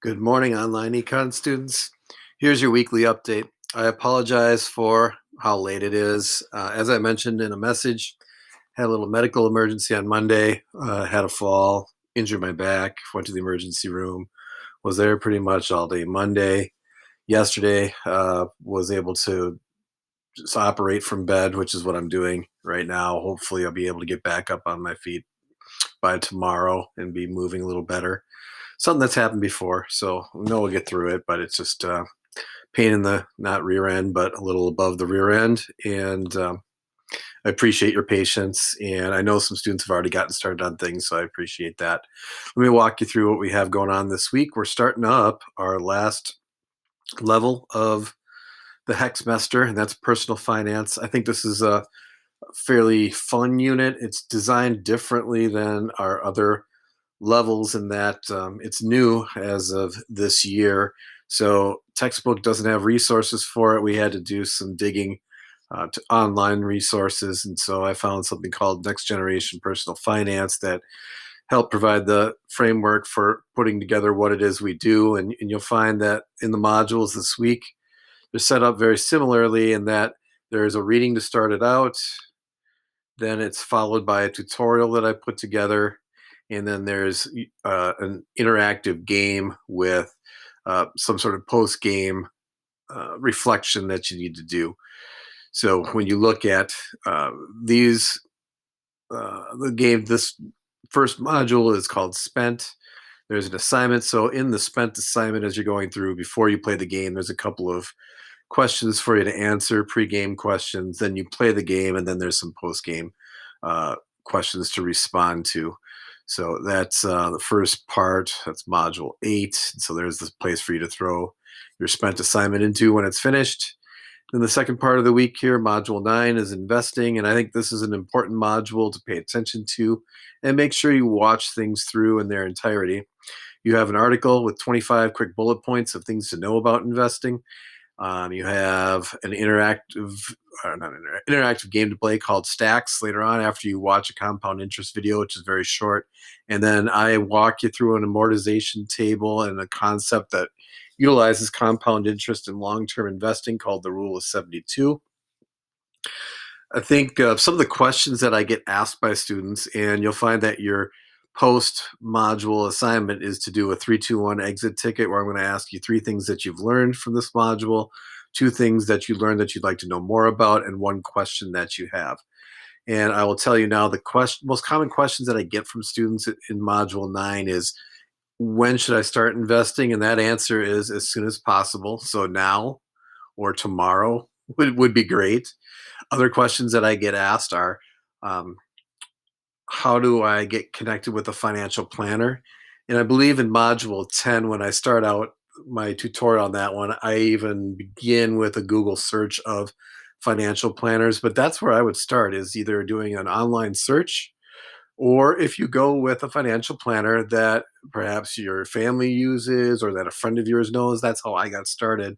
Good morning, online Econ students. Here's your weekly update. I apologize for how late it is. As I mentioned in a message, had a little medical emergency on Monday, had a fall, injured my back, went to the emergency room, was there pretty much all day Monday. Yesterday, was able to just operate from bed, which is what I'm doing right now. Hopefully, I'll be able to get back up on my feet by tomorrow and be moving a little better. Something that's happened before, so we know we'll get through it, but it's just pain in the not rear end, but a little above the rear end. And I appreciate your patience. And I know some students have already gotten started on things, so I appreciate that. Let me walk you through what we have going on this week. We're starting up our last level of the Hexmester, and that's personal finance. I think this is a fairly fun unit. It's designed differently than our other levels in that it's new as of this year. So textbook doesn't have resources for it. We had to do some digging to online resources, and so I found something called Next Generation Personal Finance that helped provide the framework for putting together what it is we do. And you'll find that in the modules this week, they're set up very similarly in that there's a reading to start it out, then it's followed by a tutorial that I put together, and then there's an interactive game with some sort of post game reflection that you need to do. So when you look at these, the game, this first module is called Spent. There's an assignment. So in the Spent assignment, as you're going through, before you play the game, there's a couple of questions for you to answer, pre-game questions. Then you play the game, and then there's some post-game uh, questions to respond to. So that's the first part. That's module 8. So there's this place for you to throw your Spent assignment into when it's finished. Then the second part of the week here, module 9, is investing. And I think this is an important module to pay attention to and make sure you watch things through in their entirety. You have an article with 25 quick bullet points of things to know about investing. You have an interactive game to play called Stacks later on after you watch a compound interest video, which is very short. And then I walk you through an amortization table and a concept that utilizes compound interest in long-term investing called the Rule of 72. I think some of the questions that I get asked by students, and you'll find that your post module assignment is to do a 3-2-1 exit ticket, where I'm going to ask you 3 things that you've learned from this module, 2 things that you learned that you'd like to know more about, and 1 question that you have. And I will tell you now, the most common questions that I get from students in module 9 is, when should I start investing? And that answer is as soon as possible. So now or tomorrow would be great. Other questions that I get asked are, um, how do I get connected with a financial planner? And I believe in module 10, when I start out my tutorial on that one, I even begin with a Google search of financial planners. But that's where I would start, is either doing an online search, or if you go with a financial planner that perhaps your family uses or that a friend of yours knows. That's how I got started,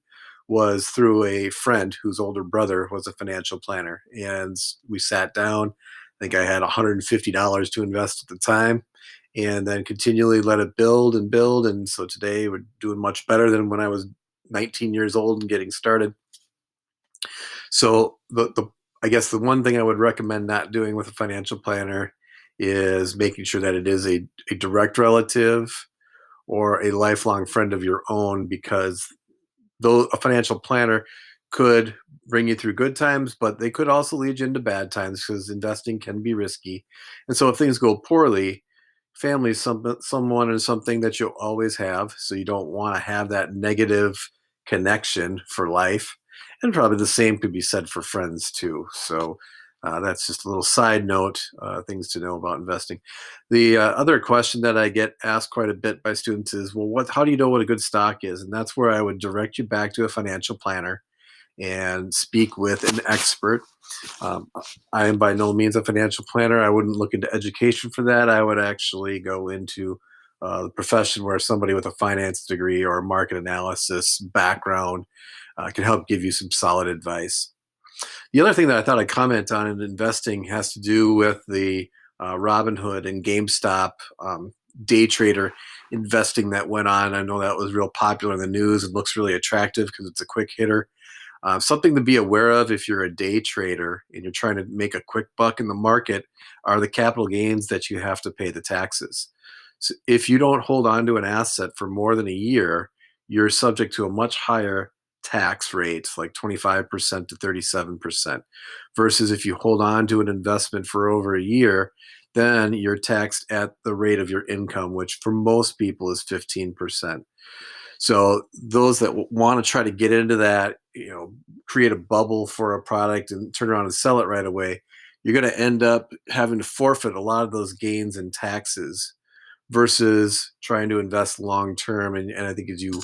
was through a friend whose older brother was a financial planner. And we sat down. I think I had $150 to invest at the time, and then continually let it build and build. And so today we're doing much better than when I was 19 years old and getting started. So the I guess the one thing I would recommend not doing with a financial planner is making sure that it is a direct relative or a lifelong friend of your own, because though a financial planner could bring you through good times, but they could also lead you into bad times, because investing can be risky. And so if things go poorly, family is someone or something that you'll always have. So you don't want to have that negative connection for life. And probably the same could be said for friends too. So that's just a little side note, things to know about investing. The other question that I get asked quite a bit by students is, well, how do you know what a good stock is? And that's where I would direct you back to a financial planner and speak with an expert. Um, I am by no means a financial planner. I wouldn't look into education for that. I would actually go into the profession where somebody with a finance degree or a market analysis background can help give you some solid advice. The other thing that I thought I'd comment on in investing has to do with the Robinhood and GameStop day trader investing that went on. I know that was real popular in the news and looks really attractive because it's a quick hitter. Something to be aware of if you're a day trader and you're trying to make a quick buck in the market are the capital gains that you have to pay the taxes. So if you don't hold on to an asset for more than a year, you're subject to a much higher tax rate, like 25% to 37%. Versus if you hold on to an investment for over a year, then you're taxed at the rate of your income, which for most people is 15%. So those that want to try to get into that, create a bubble for a product and turn around and sell it right away, you're going to end up having to forfeit a lot of those gains in taxes versus trying to invest long term. And I think as you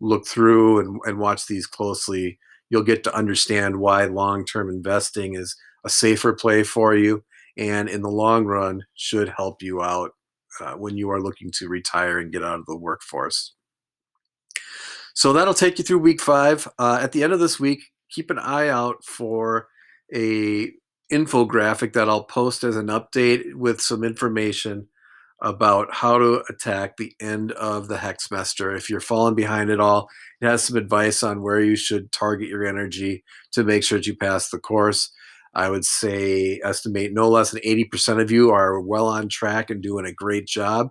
look through and watch these closely, you'll get to understand why long term investing is a safer play for you and in the long run should help you out when you are looking to retire and get out of the workforce. So that'll take you through week 5. At the end of this week, keep an eye out for a infographic that I'll post as an update with some information about how to attack the end of the Hexmester. If you're falling behind at all, it has some advice on where you should target your energy to make sure that you pass the course. I would say estimate no less than 80% of you are well on track and doing a great job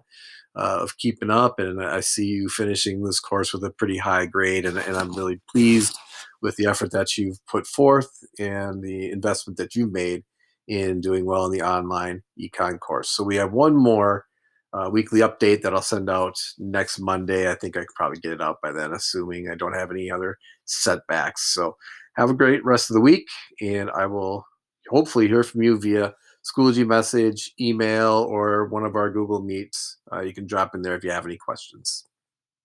of keeping up. And I see you finishing this course with a pretty high grade. And I'm really pleased with the effort that you've put forth and the investment that you made in doing well in the online econ course. So we have one more weekly update that I'll send out next Monday. I think I could probably get it out by then, assuming I don't have any other setbacks. So have a great rest of the week, and I will hopefully hear from you via Schoology message, email, or one of our Google Meets. You can drop in there if you have any questions.